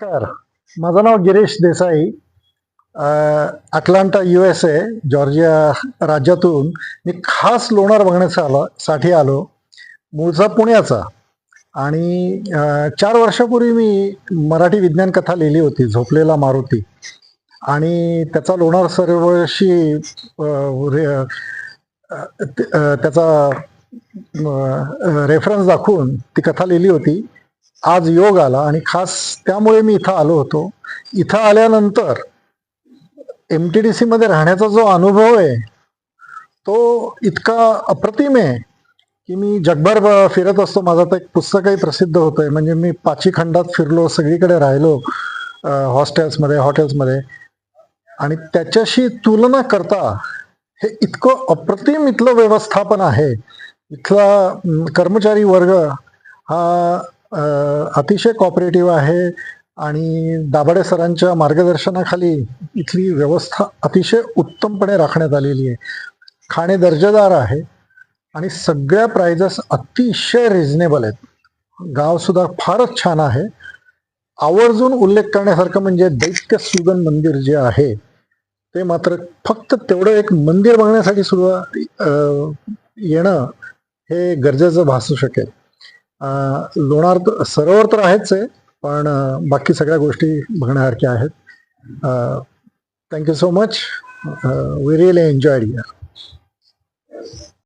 नमस्कार. माझं नाव Girish Desai. Atlanta USA Georgia राज्यातून मी खास लोणार बघण्यासाठी आलो. मूळचा पुण्याचा. आणि 4 वर्षापूर्वी मी मराठी विज्ञान कथा लिहिली होती, झोपलेला मारुती. आणि त्याचा लोणार सरोवराशी त्याचा रेफरन्स दाखवून ती कथा लिहिली होती. आज योग आला आणि खास त्यामुळे मी इथं आलो होतो. इथं आल्यानंतर MTDC मध्ये राहण्याचा जो अनुभव आहे तो इतका अप्रतिम आहे की मी जगभर फिरत असतो. माझं तर एक पुस्तकही प्रसिद्ध होतंय, म्हणजे मी 5ही खंडात फिरलो, सगळीकडे राहिलो, हॉटेल्समध्ये. आणि त्याच्याशी तुलना करता हे इतकं अप्रतिम इथलं व्यवस्थापन आहे. इथला कर्मचारी वर्ग हा अतिशय कॉपरेटिव्ह आहे आणि दाभाडे सरांच्या मार्गदर्शनाखाली इथली व्यवस्था अतिशय उत्तमपणे राखण्यात आलेली आहे. खाणे दर्जेदार आहे आणि सगळ्या प्राइजेस अतिशय रिझनेबल आहेत. गाव सुद्धा फारच छान आहे. आवर्जून उल्लेख करण्यासारखं म्हणजे दैत्य सुदन मंदिर जे आहे ते मात्र फक्त तेवढं एक मंदिर बघण्यासाठी सुद्धा येणं हे गरजेचं भासू शकेल. लोणार सरोवर तर आहेच आहे, पण बाकी सगळ्या गोष्टी बघण्यासारख्या आहेत. Thank you so much. We really enjoyed here.